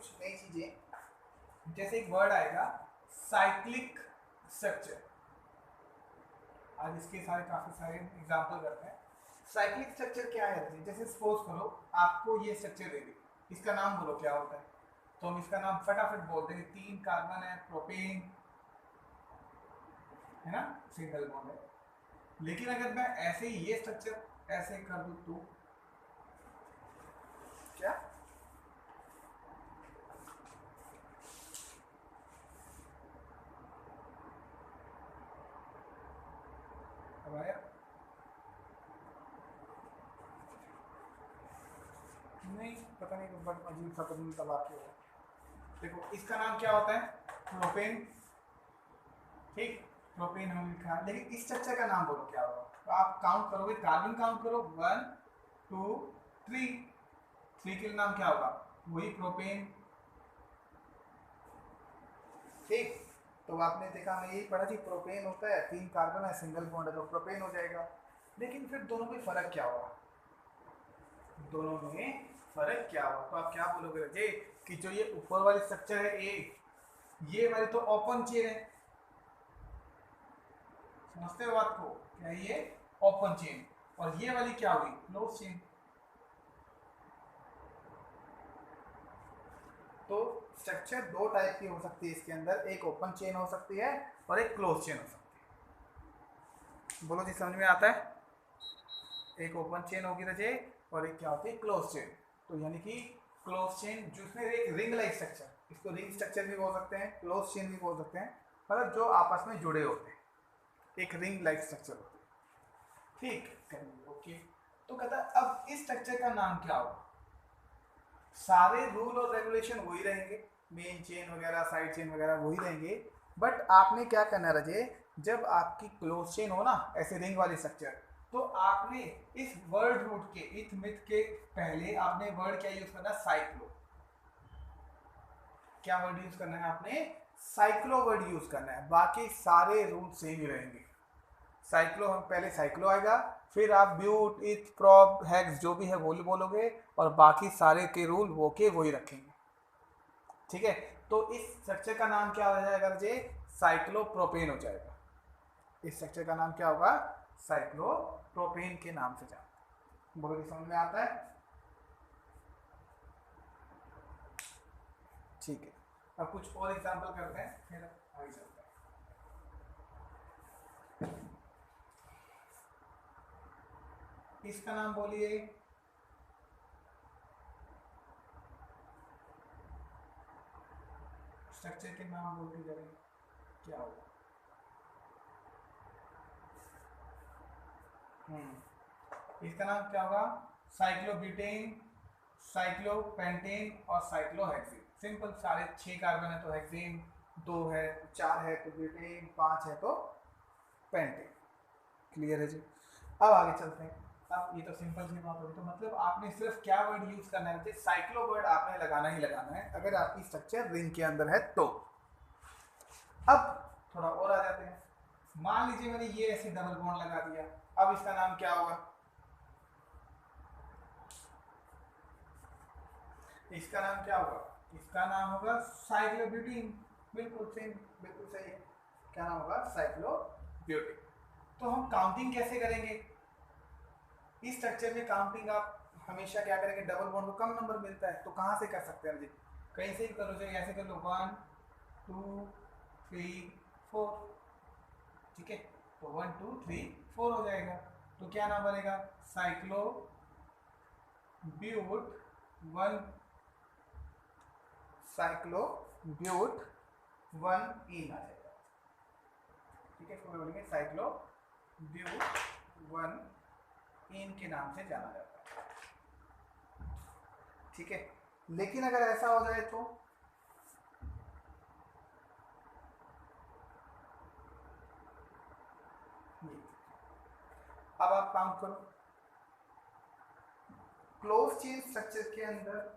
कुछ नई चीजें, जैसे एक वर्ड आएगा साइक्लिक स्ट्रक्चर। आज इसके काफी सारे एग्जाम्पल करते हैं। साइक्लिक स्ट्रक्चर क्या है? जैसे सपोज करो आपको ये स्ट्रक्चर दे दी, इसका नाम बोलो क्या होता है, तो हम इसका नाम फटाफट बोल देंगे। 3 कार्बन है, प्रोपेन है ना, सिंगल बॉन्ड है। लेकिन अगर मैं ऐसे ही ये स्ट्रक्चर ऐसे कर दूं तो क्या अब आया? नहीं पता नहीं, बट अजीब सा कदम दबा के हो। देखो इसका नाम क्या होता है? प्रोपेन। ठीक, प्रोपेन हमने लिखा, लेकिन इस स्ट्रक्चर का नाम बोलो क्या होगा? तो आप काउंट करोगे, कार्बन काउंट करो, 1 2 3। 3 के नाम क्या होगा? वही प्रोपेन। ठीक, तो आपने देखा, हमें यही पढ़ा थी, प्रोपेन होता है 3 कार्बन है, सिंगल बॉन्ड है, तो प्रोपेन हो जाएगा। लेकिन फिर दोनों में फर्क क्या होगा? दोनों में फर्क क्या होगा? तो आप क्या बोलोगे रजे कि जो ये ऊपर वाली स्ट्रक्चर है ए, ये वाली तो ओपन चेन है, समझते हो बात को? क्या ये ओपन चेन, और ये वाली क्या हुई? Close chain. तो स्ट्रक्चर दो टाइप की हो सकती है इसके अंदर, एक ओपन चेन हो सकती है और एक क्लोज चेन हो सकती है। बोलो जी, समझ में आता है? एक ओपन चेन होगी रजे, और एक क्या होती है? Close chain. तो यानी कि क्लोज चेन जिसमें एक रिंग लाइक स्ट्रक्चर, इसको रिंग स्ट्रक्चर भी बोल सकते हैं, क्लोज चेन भी बोल सकते हैं, मतलब जो आपस में जुड़े होते हैं, एक रिंग लाइक स्ट्रक्चर होती है। ठीक, ओके। तो कहता है अब इस स्ट्रक्चर का नाम क्या होगा? सारे रूल और रेगुलेशन वही रहेंगे, मेन चेन वगैरह, साइड चेन वगैरह वही रहेंगे, बट आपने क्या करना है रजे, जब आपकी क्लोज चेन हो ना, ऐसे रिंग वाली स्ट्रक्चर, तो आपने इस वर्ड रूट के, इथ मिथ के पहले आपने वर्ड क्या यूज करना है? साइक्लो। क्या वर्ड यूज करना है आपने? साइक्लो वर्ड यूज करना है। बाकी सारे रूल सेम ही रहेंगे। साइक्लो, हम पहले साइक्लो आएगा, फिर आप ब्यूट, इथ, प्रॉप, हेक्स जो भी है वो बोलोगे, और बाकी सारे के रूल वो के वही रखेंगे। ठीक है, तो इस स्ट्रक्चर का नाम क्या हो जाएगा जे? साइक्लोप्रोपेन हो जाएगा। इस स्ट्रक्चर का नाम क्या होगा? साइक्लोप्रोपेन के नाम से जाना। बोलो, समझ में आता है? ठीक है, अब कुछ और एग्जांपल करते हैं, फिर आगे चलते हैं। इसका नाम बोलिए। स्ट्रक्चर के नाम बोल के करें क्या होगा? इसका नाम क्या होगा? साइक्लोब्यूटेन, साइक्लोपेंटेन और साइक्लोहेक्सेन। सिंपल, सारे 6 कार्बन है तो हेक्सेन, 2 है, 4 है तो ब्यूटेन, 5 है तो पेंटेन। क्लियर है जी? अब आगे चलते हैं। अब ये तो सिंपल सी बात होगी, तो मतलब आपने सिर्फ क्या वर्ड यूज करना है? साइक्लो वर्ड आपने लगाना ही लगाना है अगर आपकी स्ट्रक्चर रिंग के अंदर है तो। अब थोड़ा और आ जाते हैं। मान लीजिए मैंने ये ऐसे डबल बॉन्ड लगा दिया, अब इसका नाम क्या होगा? इसका नाम क्या होगा? इसका नाम होगा साइक्लोब्यूटीन। बिल्कुल सेम, बिल्कुल सही है। क्या नाम होगा? साइक्लोब्यूटीन। तो हम काउंटिंग कैसे करेंगे? इस स्ट्रक्चर में काउंटिंग आप हमेशा क्या करेंगे? डबल बॉन्ड को कम नंबर मिलता है तो कहाँ से कर सकते हैं जी? कहीं से भी करो, चाहिए ऐसे कर लो, 1 2 3 4। ठीक है, तो 1 2 3 4 हो जाएगा। तो क्या नाम बनेगा? साइक्लो ब्यूट 1, साइक्लो ब्यूट 1 इन आ जाएगा। ठीक है, पूरे बोलेंगे साइक्लो ब्यूट 1 इन के नाम से जाना जाता है। ठीक है, लेकिन अगर ऐसा हो जाए तो अब आप काउंट करो क्लोज चेन स्ट्रक्चर के अंदर।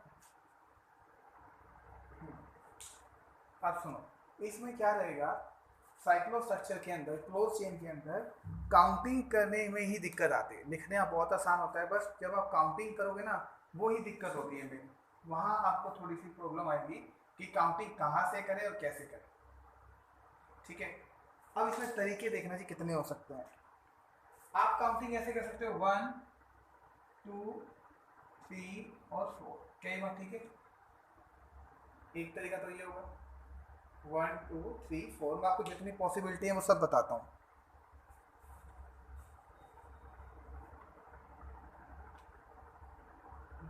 आप सुनो, इसमें क्या रहेगा? साइक्लो स्ट्रक्चर के अंदर, क्लोज चेन के अंदर काउंटिंग करने में ही दिक्कत आती है। लिखने में बहुत आसान होता है, बस जब आप काउंटिंग करोगे ना वो ही दिक्कत होती है मेरी। वहाँ आपको थोड़ी सी प्रॉब्लम आएगी कि काउंटिंग कहाँ से करें और कैसे करें। ठीक है, अब इसमें तरीके देखना जी कितने हो सकते हैं। आप काउंटिंग ऐसे कर सकते हो 1 2 3 और 4, क्या ये बात ठीक है? एक तरीका तो ये होगा 1 2 3 4। मैं आपको जितनी पॉसिबिलिटी है वो सब बताता हूँ।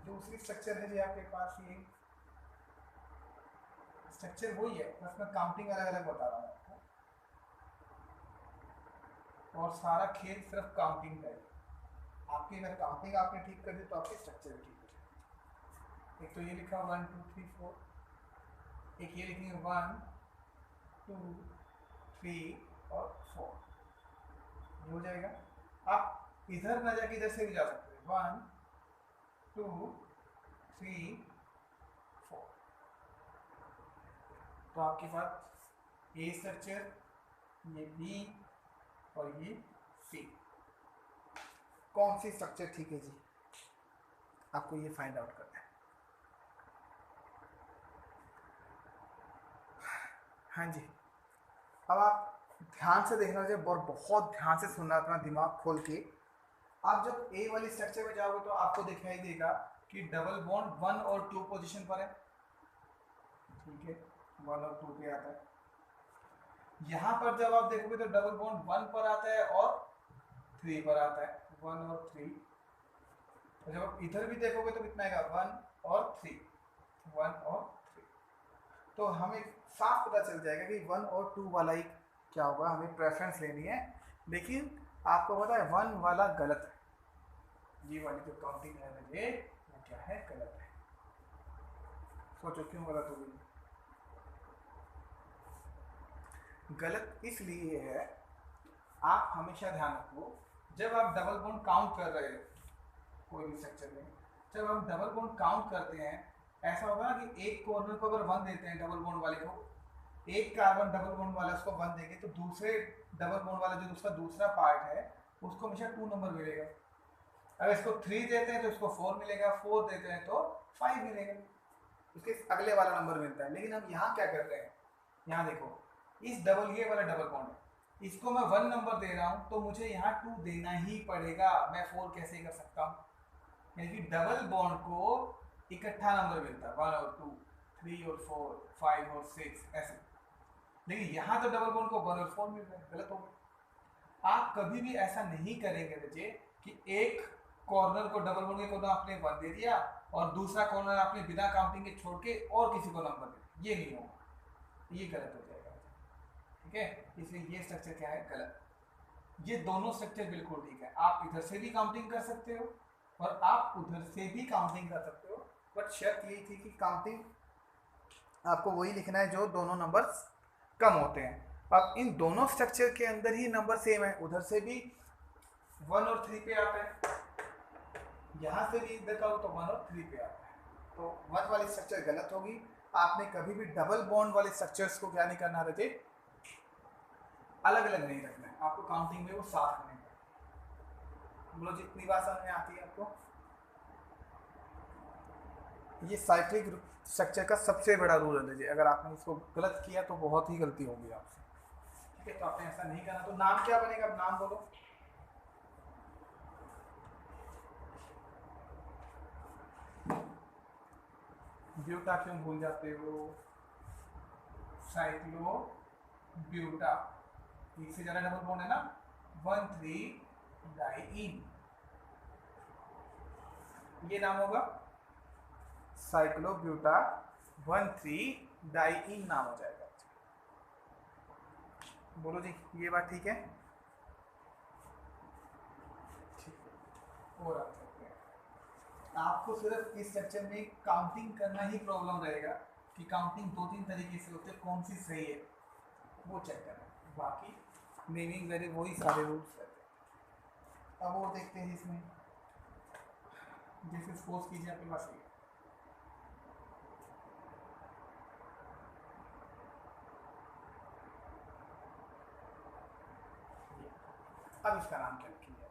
दूसरी स्ट्रक्चर है जी आपके पास, ये स्ट्रक्चर वही है, बस मैं काउंटिंग अलग अलग बता रहा हूँ आपको, और सारा खेल सिर्फ काउंटिंग का है। आपकी अगर काउंटिंग आपने ठीक कर दी तो आपकी स्ट्रक्चर भी ठीक हो जाएगी। एक तो ये लिखा 1 2 3 4, एक ये लिखेंगे 1 2 3 और 4, ये हो जाएगा। आप इधर ना जाके इधर से भी जा सकते हैं, 1 2 3 4। तो आपके पास ए स्ट्रक्चर, ये बी और ये सी। कौन सी स्ट्रक्चर ठीक है जी, आपको ये फाइंड आउट करना है। हाँ जी, अब आप ध्यान से देखना चाहिए और बहुत ध्यान से सुनना, अपना दिमाग खोल के। आप जब ए वाली स्ट्रक्चर में जाओगे तो आपको दिखाई देगा कि डबल बॉन्ड 1 और 2 पोजीशन पर है। ठीक है, 1 और 2 पे आता है। यहाँ पर जब आप देखोगे तो डबल बॉन्ड 1 पर आता है और 3 पर आता है, 1 और 3। तो जब आप इधर भी देखोगे तो कितना आएगा, 1 और 3, 1 और 3। तो हमें साफ पता चल जाएगा कि 1 और 2 वाला ही क्या होगा, हमें प्रेफरेंस लेनी है। लेकिन आपको पता है 1 वाला गलत है, ये वाली जो काउंटिंग है मुझे वो क्या है, गलत है। सोचो क्यों गलत होगी? गलत इसलिए है, आप हमेशा ध्यान रखो जब आप डबल बॉन्ड काउंट कर रहे हो कोई भी स्ट्रक्चर में, जब हम डबल बॉन्ड काउंट करते हैं, ऐसा होगा कि एक कॉर्नर को अगर 1 देते हैं डबल बॉन्ड वाले को, एक कार्बन डबल बॉन्ड वाला उसको 1 देंगे तो दूसरे डबल बॉन्ड वाला जो उसका दूसरा पार्ट है उसको हमेशा 2 नंबर मिलेगा। अगर इसको 3 देते हैं तो इसको 4 मिलेगा, 4 देते हैं तो 5 मिलेगा, उसके अगले वाला नंबर मिलता है। लेकिन हम यहाँ क्या कर रहे हैं, यहाँ देखो इस डबल ये वाला डबल बॉन्ड है, इसको मैं 1 नंबर दे रहा हूँ तो मुझे यहाँ 2 देना ही पड़ेगा, मैं 4 कैसे कर सकता हूँ? यानी कि डबल बॉन्ड को इकट्ठा नंबर मिलता है, 1 और 2, 3 और 4, 5 और 6 ऐसे। लेकिन यहाँ तो डबल बॉन्ड को 1 और 4 मिल रहा है, गलत हो गया। आप कभी भी ऐसा नहीं करेंगे बच्चे कि एक कॉर्नर को डबल बॉन्ड के कॉर्नर आपने 1 दे दिया और दूसरा कॉर्नर आपने बिना काउंटिंग के छोड़ के और किसी को नंबर दे दिया, ये नहीं होगा, ये गलत हो जाएगा। ठीक है, इसलिए ये स्ट्रक्चर क्या है, गलत। ये दोनों स्ट्रक्चर बिल्कुल ठीक है, आप इधर से भी काउंटिंग कर सकते हो और आप उधर से भी काउंटिंग कर सकते हो, बट शर्त यही थी कि काउंटिंग आपको वही लिखना है जो दोनों नंबर्स कम होते हैं। अब इन दोनों स्ट्रक्चर के अंदर ही नंबर सेम है, उधर से भी 1 और 3 पे आता है, यहाँ से भी इधर का हो तो 1 और 3 पे आता है, तो 1 वाली स्ट्रक्चर गलत होगी। आपने कभी भी डबल बॉन्ड वाले स्ट्रक्चर्स को क्या नहीं करना रहते, अलग अलग नहीं रखना है, आपको काउंटिंग में वो साथ रखना है। बोलो जितनी बात समझ में आती है आपको। ये साइक्लिक स्ट्रक्चर का सबसे बड़ा रूल है जी, अगर आपने इसको गलत किया तो बहुत ही गलती होगी आपसे। ठीक है, तो आपने ऐसा नहीं करना। तो नाम क्या बनेगा, अब नाम बोलो। ब्यूटा क्यों भूल जाते हो, साइक्लो ब्यूटा, एक से ज्यादा डबल बॉन्ड है ना, 1,3-डाइईन, ये नाम होगा साइक्लोब्यूटा 1,3-डाइईन नाम हो जाएगा। बोलो जी, ये बात ठीक है? ठीक है, और आप सकते हैं। आपको सिर्फ इस स्ट्रक्चर में काउंटिंग करना ही प्रॉब्लम रहेगा कि काउंटिंग 2-3 तरीके से होते हैं, कौन सी सही है वो चेक करना, बाकी नेमिंग वेरी वही सारे रूल्स रहते हैं। अब और देखते हैं इसमें, जैसे सपोज कीजिए आपके पास ये, अब इसका नाम क्या लिखेंगे,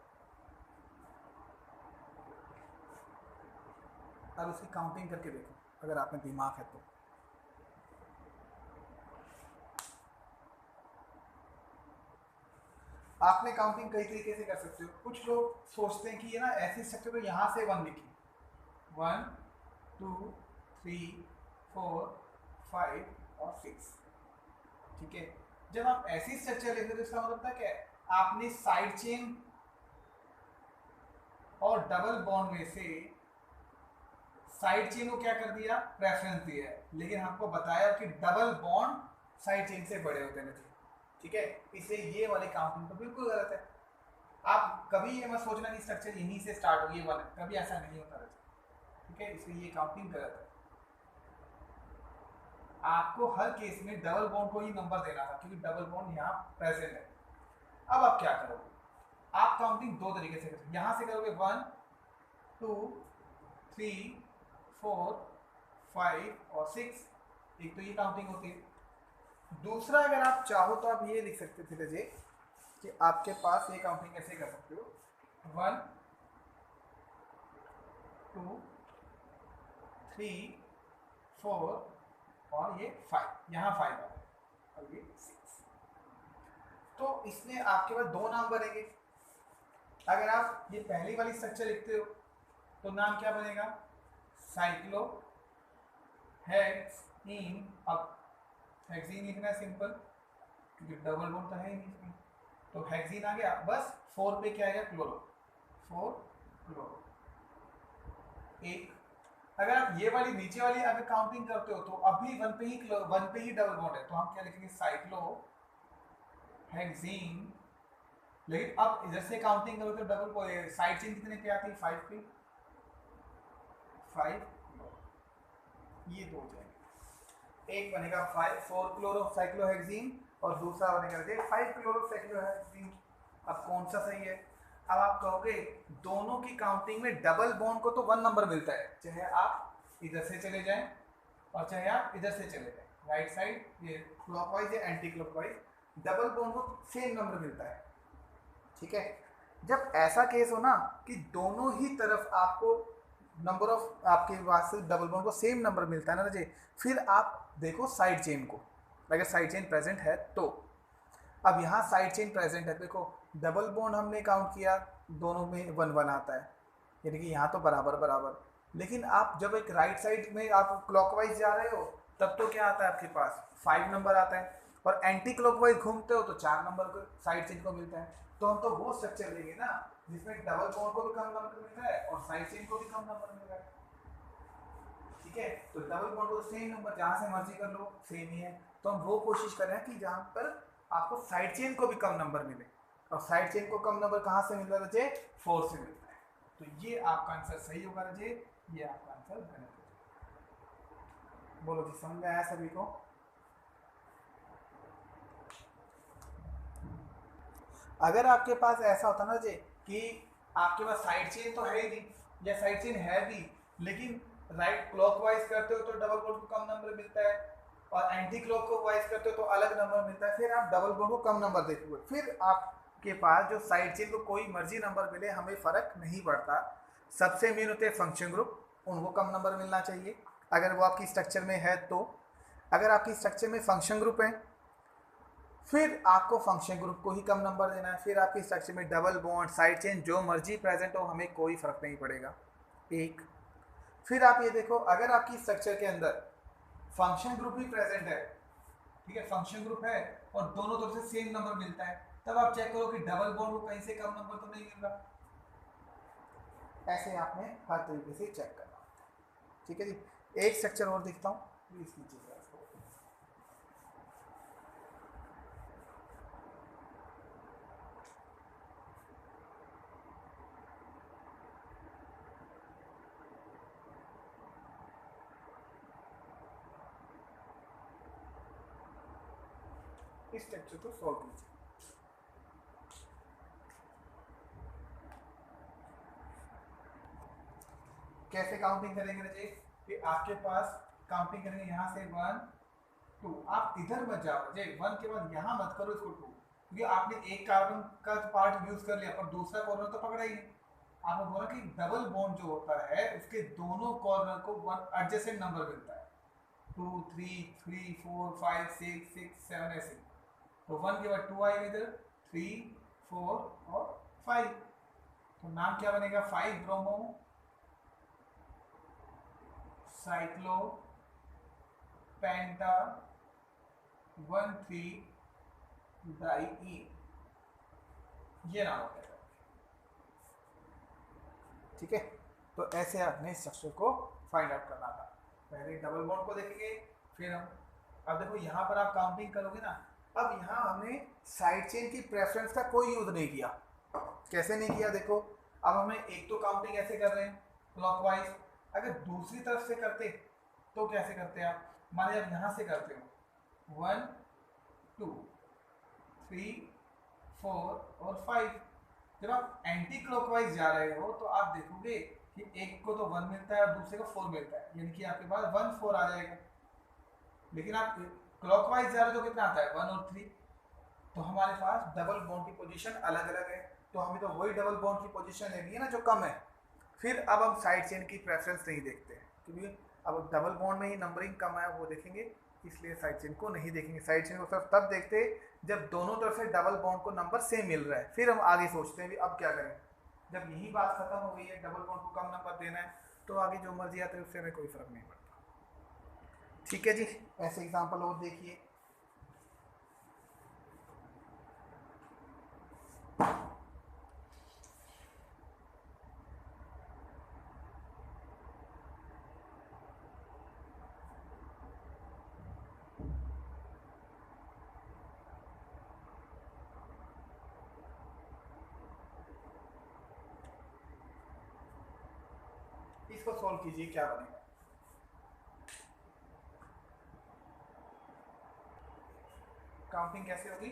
अब इसकी काउंटिंग करके देखो। अगर आप में दिमाग है तो। आपने काउंटिंग कई तरीके से कर सकते हो। कुछ लोग सोचते हैं कि ये ना ऐसी स्ट्रक्चर तो यहाँ से 1 लिखी, 1 2 3 4 5 और 6, ठीक है। जब आप ऐसी स्ट्रक्चर लेते हो तो इसका मतलब क्या है, आपने साइड चेन और डबल बॉन्ड में से साइड चेन को क्या कर दिया, प्रेफरेंस दिया है, लेकिन आपको बताया कि डबल बॉन्ड साइड चेन से बड़े होते हैं, ठीक है। इसलिए ये वाली काउंटिंग तो बिल्कुल गलत है। आप कभी ये मत सोचना कि स्ट्रक्चर यहीं से स्टार्ट होगी 1, कभी ऐसा नहीं होता है, ठीक है। इसलिए ये काउंटिंग गलत है। आपको हर केस में डबल बॉन्ड को ही नंबर देना था, क्योंकि डबल बॉन्ड यहाँ प्रेजेंट है। अब आप क्या करोगे, आप काउंटिंग दो तरीके से करोगे। यहाँ से करोगे 1 2 3 4 5 और 6, एक तो ये काउंटिंग होती है। दूसरा अगर आप चाहो तो आप ये लिख सकते थे जी कि आपके पास ये काउंटिंग कैसे कर सकते हो, 1 2 3 4 और ये 5, यहाँ 5 आ है और ये 6। तो इसमें आपके पास दो नाम बनेंगे। अगर आप ये पहली वाली स्ट्रक्चर लिखते हो तो नाम क्या बनेगा, साइक्लो हेक्सीन। अब हेक्सीन लिखना है सिंपल, क्योंकि डबल बॉन्ड तो है ही नहीं इसमें, तो हेक्सीन आ गया। बस 4 पे क्या आएगा, क्लोरो, 4 क्लोरो। एक अगर आप ये वाली नीचे वाली अगर काउंटिंग करते हो तो अभी 1 पे ही डबल बॉन्ड है, तो हम क्या लिखेंगे, साइक्लो हेक्सीन। लेकिन अब इधर से काउंटिंग करो तो डबल साइड चेन कितने पे आती है, 5 पे, 5, ये दो हो जाएंगे। एक बनेगा 4 क्लोरोसाइक्लोहेक्सीन और दूसरा बनेगा 5 क्लोरोसाइक्लोहेक्सीन। अब कौन सा सही है, अब आप कहोगे दोनों की काउंटिंग में डबल बॉन्ड को तो 1 नंबर मिलता है, चाहे आप इधर से चले जाएं और चाहे आप इधर से चले जाएं, राइट साइड ये क्लॉकवाइज या एंटी क्लॉकवाइज, डबल बॉन्ड को सेम नंबर मिलता है, ठीक है। जब ऐसा केस हो ना कि दोनों ही तरफ आपको नंबर ऑफ आपके पास डबल बॉन्ड को सेम नंबर मिलता है ना जी, फिर आप देखो साइड चेन को, अगर साइड चेन प्रेजेंट है तो। अब यहाँ साइड चेन प्रेजेंट है, देखो डबल बॉन्ड हमने काउंट किया, दोनों में 1 1 आता है, यानी कि यहाँ तो बराबर बराबर। लेकिन आप जब एक राइट साइड में आप क्लॉकवाइज जा रहे हो तब तो क्या आता है आपके पास 5 नंबर आता है, और एंटी क्लॉकवाइज घूमते हो तो 4 नंबर को साइड चेन को मिलता है। तो हम तो वो स्ट्रक्चर लेंगे ना जिसमें डबल बॉन्ड को भी कम नंबर मिलता है और साइड चेन को भी कम नंबर मिल रहा है, ठीक है। तो डबल बॉन्ड को सेम नंबर जहाँ से मर्जी कर लो, सेम ही है। तो हम वो कोशिश कर रहे हैं कि जहाँ पर आपको साइड चेन को भी कम नंबर मिले, और साइड चेन को कम नंबर कहाँ से मिल रहा है, 4 से मिलता है। तो ये आपका आंसर सही होगा रजे, ये आपका आंसर गलत है। बोलो जी, समझ में आया सभी को। अगर आपके पास ऐसा होता ना जी कि आपके पास साइड चेन तो है ही नहीं, या साइड चेन है भी लेकिन राइट क्लॉकवाइज करते हो तो डबल बॉन्ड को कम नंबर मिलता है, और एंटी क्लॉकवाइज करते हो तो अलग नंबर मिलता है, फिर आप डबल बॉन्ड को कम नंबर देखोगे, फिर आपके पास जो साइड चेन को कोई मर्जी नंबर मिले, हमें फ़र्क नहीं पड़ता। सबसे मेन होते हैं फंक्शन ग्रुप, उनको कम नंबर मिलना चाहिए अगर वो आपकी स्ट्रक्चर में है तो। अगर आपकी स्ट्रक्चर में फंक्शन ग्रुप है फिर आपको फंक्शन ग्रुप को ही कम नंबर देना है। फिर आपकी स्ट्रक्चर में डबल बॉन्ड साइड चेन जो मर्जी प्रेजेंट हो, हमें कोई फर्क नहीं पड़ेगा। एक फिर आप ये देखो, अगर आपकी स्ट्रक्चर के अंदर फंक्शन ग्रुप भी प्रेजेंट है, ठीक है, फंक्शन ग्रुप है और दोनों तरफ से सेम नंबर मिलता है, तब आप चेक करो कि डबल बॉन्ड को कहीं से कम नंबर तो नहीं मिल रहा। ऐसे आपने हर तरीके से चेक करना, ठीक है जी। एक स्ट्रक्चर और दिखता हूँ प्लीज नीचे से। इस स्ट्रक्चर को सॉल्व कीजिए। कैसे काउंटिंग करेंगे रजेश, कि आपके पास काउंटिंग करेंगे यहाँ से 1 2, आप इधर मत जाओ जे 1 के बाद यहाँ मत करो इसको 2, क्योंकि आपने एक कार्बन का पार्ट यूज कर लिया और दूसरा कॉर्नर तो पकड़ा ही नहीं, आपने बोला कि डबल बॉन्ड जो होता है उसके दोनों कॉर्नर को वन एडजेसेंट नंबर मिलता है, 2 3 3 4 5 6 6 7 ऐसे। तो 1 के बाद 2 आएगा इधर, 3 4 और 5, तो नाम क्या बनेगा, 5 ब्रोमो साइक्लो पेंटा 1 3 डाई, ये नाम होता है। ठीक है, तो ऐसे आपने स्ट्रक्चर को फाइंड आउट करना था। पहले डबल बॉन्ड को देखेंगे, फिर हम, अब देखो यहाँ पर आप काउंटिंग करोगे ना, अब यहाँ हमने साइड चेन की प्रेफरेंस का कोई यूज नहीं किया। कैसे नहीं किया, देखो अब हमें एक तो काउंटिंग ऐसे कर रहे हैं क्लॉकवाइज, अगर दूसरी तरफ से करते तो कैसे करते आप, माने आप यहाँ से करते हो 1 2 3 4 और 5, जब आप एंटी क्लॉकवाइज जा रहे हो तो आप देखोगे कि एक को तो 1 मिलता है और दूसरे को 4 मिलता है, यानी कि आपके पास 1 4 आ जाएगा। लेकिन आप क्लॉकवाइज जा रहे हो तो कितना आता है 1 और 3, तो हमारे पास डबल बॉन्ड की पोजीशन अलग अलग है, तो हमें तो वही डबल बॉन्ड की पोजीशन लेनी है ना जो कम है। फिर अब हम साइड चेन की प्रेफरेंस नहीं देखते हैं, क्योंकि अब डबल बॉन्ड में ही नंबरिंग कम है वो देखेंगे, इसलिए साइड चेन को नहीं देखेंगे। साइड चेन को सिर्फ तब देखते जब दोनों तरफ से डबल बॉन्ड को नंबर सेम मिल रहा है, फिर हम आगे सोचते हैं भी अब क्या करें। जब यही बात खत्म हो गई है, डबल बॉन्ड को कम नंबर देना है, तो आगे जो मर्जी आता है उससे हमें कोई फर्क नहीं पड़ता। ठीक है जी, ऐसे एग्जाम्पल और देखिए। इसको सॉल्व कीजिए, क्या बनेगा। काउंटिंग कैसे होगी,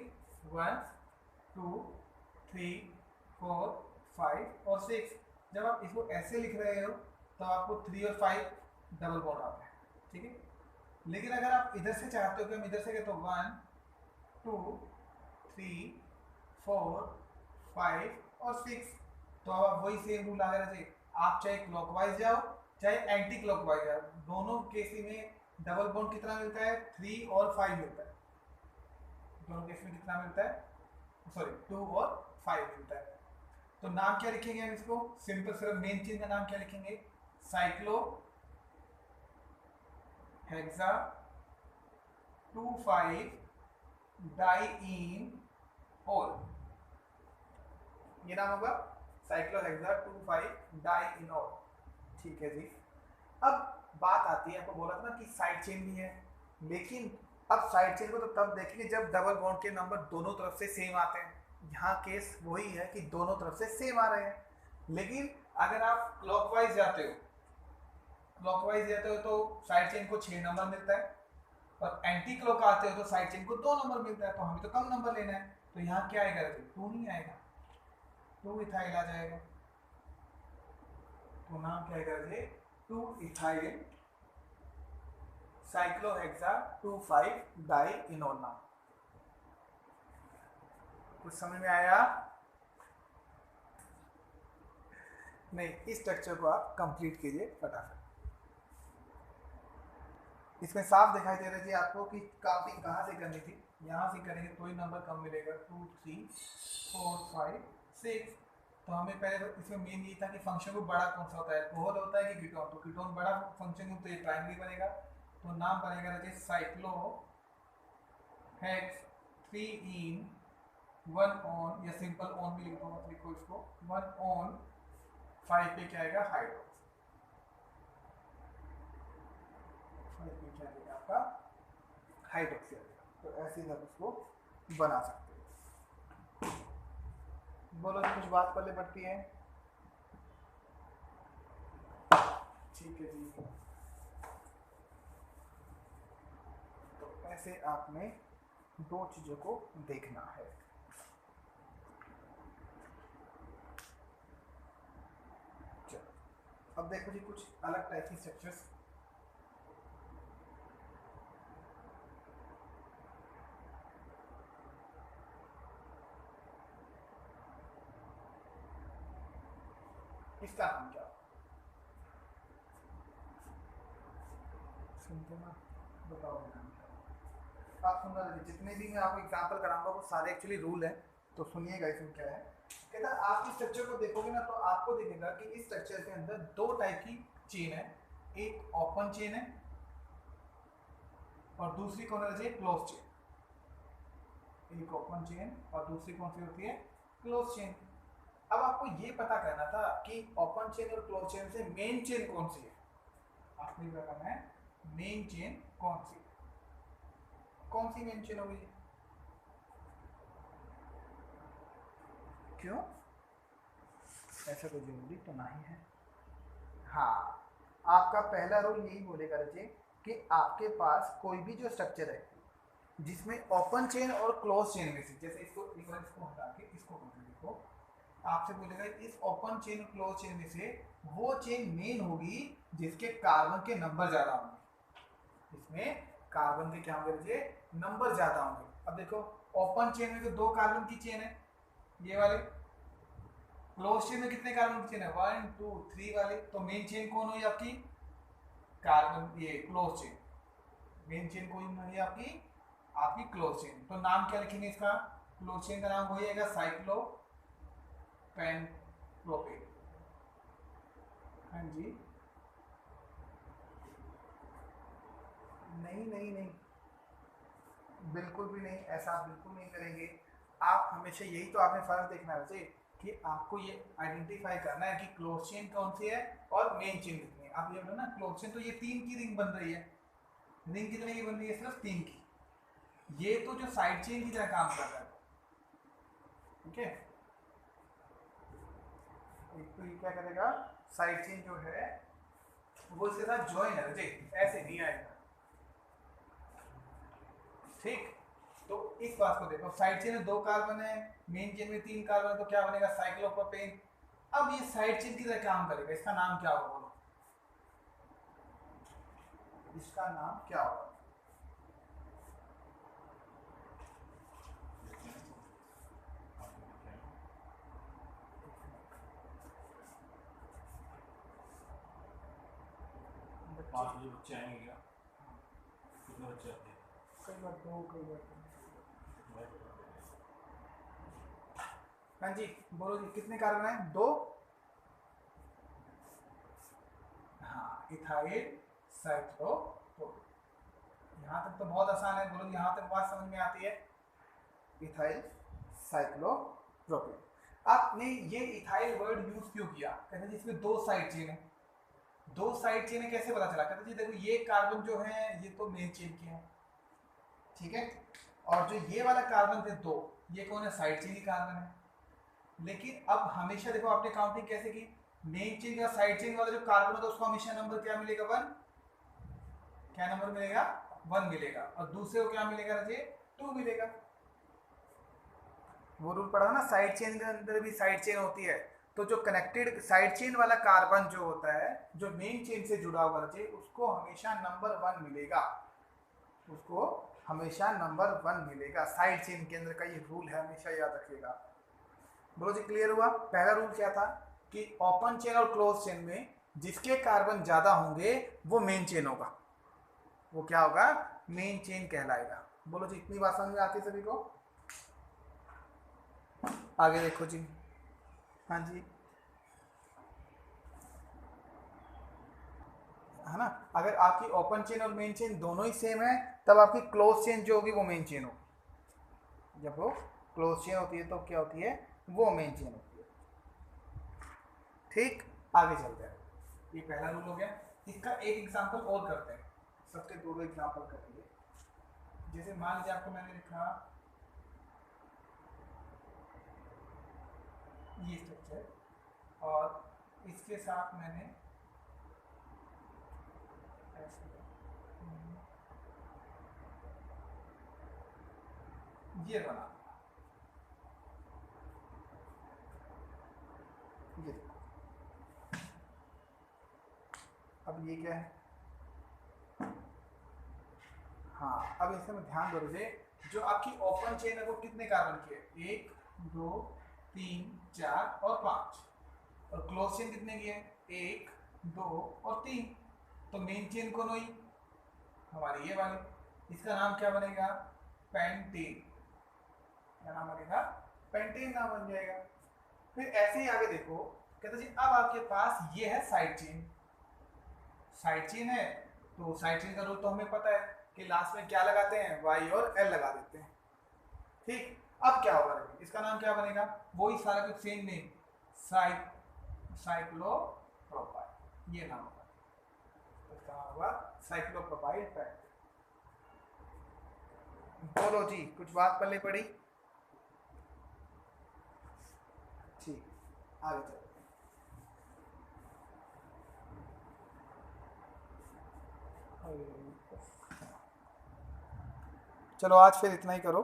1 2 3 4 5 और 6। जब आप इसको ऐसे लिख रहे हो तो आपको 3 और 5 डबल बॉन्ड आता है, ठीक है। लेकिन अगर आप इधर से चाहते हो कि हम इधर से गए तो 1 2 3 4 5 और 6, तो अब आप वही सेम रूल आगे रहे, आप चाहे क्लॉकवाइज जाओ चाहे एंटी क्लॉकवाइज जाओ, दोनों केस में डबल बॉन्ड कितना मिलता है, 3 और 5 मिलता है। दोनों केस में कितना मिलता है, सॉरी 2 और 5 मिलता है। तो नाम क्या लिखेंगे हम इसको, सिंपल सिर्फ मेन चीज का नाम क्या लिखेंगे, साइक्लो हेक्सा 2,5 डाइईन ऑल, ये नाम होगा साइक्लोहेक्सा 2,5 डाइईनॉल। ठीक है जी। अब बात आती है, आपको बोला था ना कि साइड चेन भी है, लेकिन अब साइड चेन को तो तब देखेंगे जब डबल बॉन्ड के नंबर दोनों तरफ से सेम आते हैं। यहाँ केस वही है कि दोनों तरफ से सेम आ रहे हैं, लेकिन अगर आप क्लॉकवाइज जाते हो तो साइड चेन को 6 नंबर मिलता है, और एंटी क्लॉक आते हो तो साइड चेन को 2 नंबर मिलता है, तो हमें तो कम नंबर लेना है। तो यहाँ क्या आएगा, 2 नहीं आएगा, 2 इथाइल आ जाएगा। तो नाम क्या आएगा, 2 इथाइल साइक्लोहेक्सा 2,5 डाइईनॉल नाम। कुछ समझ में आया? नहीं, इस स्ट्रक्चर को आप कंप्लीट कीजिए फटाफट। इसमें साफ दिखाई दे रही थी आपको कि काउंटिंग कहाँ से करनी थी, यहाँ से करेंगे तो ही नंबर कम मिलेगा, 2 3 4 5 6। तो हमें पहले इसमें मेन ये था कि फंक्शन को बड़ा कौन सा होता है, कोहल होता है कि कीटोन, तो कीटोन बड़ा फंक्शन हो तो ये प्राइमरी बनेगा, तो नाम बनेगा रखिए साइक्लो हेक्स 3 इन 1 ऑन, या सिंपल ऑन भी लिखो इसको, 1 ऑन 5 पे क्या आएगा, हाइड्रोक्स, 5 पे क्या आएगा आपका हाइड्रोक्सी। तो ऐसे ही आप उसको बना सकते हो। बोलो जी, कुछ बात पहले बढ़ती है? ठीक है जी। तो ऐसे आपने 2 चीजों को देखना है। चलो अब देखो जी कुछ अलग टाइप की स्ट्रक्चर्स। इसका नाम क्या होगा? सुनते ना, बताओ नाम क्या होगा? आप सुनना, जितने भी मैं आपको एग्जाम्पल कराऊंगा वो सारे एक्चुअली रूल है, तो सुनिएगा इसमें क्या है। कहता है आप इस स्ट्रक्चर को देखोगे ना तो आपको दिखेगा कि इस स्ट्रक्चर के अंदर दो टाइप की चेन है, एक ओपन चेन है और दूसरी कौन है, क्लोज चेन। एक ओपन चेन और दूसरी कौन सी होती है, क्लोज चेन। अब आपको ये पता करना था कि ओपन चेन और क्लोज चेन से मेन चेन कौन सी है। आपको क्या करना है, मेन चेन कौन सी मेन चेन होगी? क्यों, ऐसा कोई जरूरी तो नहीं है। हाँ, आपका पहला रूल यही बोलेगा रचे कि आपके पास कोई भी जो स्ट्रक्चर है जिसमें ओपन चेन और क्लोज चेन में से, जैसे इसको एक बार इसको हटा के इसको देखो, आपसे बोलेगा इस ओपन चेन और क्लोज चेन में से वो चेन मेन होगी जिसके कार्बन के नंबर ज्यादा होंगे। इसमें कार्बन के क्या होंगे, नंबर ज्यादा होंगे। अब देखो ओपन चेन में तो 2 कार्बन की चेन है ये वाले, क्लोज चेन में कितने कार्बन की चेन है, 1 2 3 वाले। तो मेन चेन कौन हुई आपकी, कार्बन, ये क्लोज चेन। मेन चेन कौन हुई आपकी क्लोज चेन। तो नाम क्या लिखेंगे इसका, क्लोज चेन का नाम वही आएगा साइक्लोपेंटोपेन। हाँ जी, नहीं नहीं नहीं, बिल्कुल भी नहीं, ऐसा आप बिल्कुल नहीं करेंगे। आप हमेशा यही तो आपने फर्क देखना है कि आपको ये आइडेंटिफाई करना है कि क्लोज चेन कौन सी है और मेन चेन कितनी है। आप ये बोलो ना क्लोज चेन तो ये 3 की रिंग बन रही है, रिंग कितने की बन रही है, सिर्फ 3 की। ये तो जो साइड चेन की तरह काम कर रहा है, ठीक है। एक तो ये क्या करेगा, साइड चेन जो है वो इसके साथ ज्वाइन है, ऐसे नहीं आएगा, ठीक। तो इस बात को देखो, साइड चेन में 2 कार्बन है, मेन चेन में 3 कार्बन है, तो क्या बनेगा, साइक्लोप्रोपेन। अब ये साइड चेन की तरह काम करेगा, इसका नाम क्या होगा बोलो, इसका नाम क्या होगा? बच्चे आएंगे क्या, कितने बच्चे आते हैं? कई बार 2, कई बार 3। हाँ जी बोलो जी, कितने कार्बन है, 2। हाँ, इथाइल साइक्लोप्रोपेन। यहाँ तक तो बहुत आसान है, बोलो यहाँ तक बात समझ में आती है। Ethyl cyclopropane. आपने ये इथाइल वर्ड यूज क्यों किया, कहते हैं इसमें 2 साइड चेन है। 2 साइड चेन है, कैसे पता चला, कहते जी देखो ये कार्बन जो है ये तो मेन चेन के हैं, ठीक है, और जो ये वाला कार्बन थे 2, ये कौन है, साइड चेन ही कार्बन है। लेकिन अब हमेशा देखो आपने काउंटिंग कैसे की, मेन चेन या साइड चेन वाला जो कार्बन होता है उसको हमेशा नंबर क्या मिलेगा, 1। क्या नंबर मिलेगा, 1 मिलेगा, और दूसरे को क्या मिलेगा, 2 मिलेगा। वो रूल पढ़ा ना, साइड चेन के अंदर भी साइड चेन होती है, तो जो कनेक्टेड साइड चेन वाला कार्बन जो होता है जो मेन चेन से जुड़ा हुआ है उसको हमेशा नंबर 1 मिलेगा, उसको हमेशा नंबर 1 मिलेगा। साइड चेन के अंदर का ये रूल है, हमेशा याद रखिएगा। बोलो जी, क्लियर हुआ? पहला रूल क्या था कि ओपन चेन और क्लोज चेन में जिसके कार्बन ज्यादा होंगे वो मेन चेन होगा, वो क्या होगा, मेन चेन कहलाएगा। बोलो जी, इतनी बात समझ में आती है सभी को? आगे देखो जी। हाँ जी, है ना, अगर आपकी ओपन चेन और मेन चेन दोनों ही सेम है तब आपकी क्लोज चेन जो होगी वो मेन चेन होगी। जब वो क्लोज चेन होती है तो क्या होती है, वो मेन चेन होती है, ठीक। आगे चलते हैं, ये पहला रूल हो गया। इसका एक एग्जांपल और करते हैं, सबके 2 एग्जांपल करेंगे। जैसे मान लीजिए आपको मैंने लिखा ये स्ट्रक्चर और इसके साथ मैंने ये बना, ये अब ये क्या है, हाँ अब इसमें ध्यान दो, जो आपकी ओपन चेन है वो कितने कार्बन की है, 1 2 3 4 और 5, और क्लोज चेन कितने की है? 1 2 और 3। तो मेन चेन कौन हुई? हमारी ये वाली, इसका नाम क्या बनेगा? पेंटेन। क्या नाम बनेगा? पेंटेन नाम बन जाएगा। फिर ऐसे ही आगे देखो, कहते जी अब आपके पास ये है साइड चेन। साइड चेन है तो साइड चेन का रूल तो हमें पता है कि लास्ट में क्या लगाते हैं? वाई और एल लगा देते हैं। ठीक, अब क्या होगा? इसका नाम क्या बनेगा? वही सारा कुछ सेम नेम, साइक्लोप्रोपाइल, ये नाम होगा। इसका नाम होगा साइक्लोप्रोपाइल पेंटेन। बोलो जी, कुछ बात पल्ले पड़ी? ठीक, आगे चलो। चलो आज फिर इतना ही करो।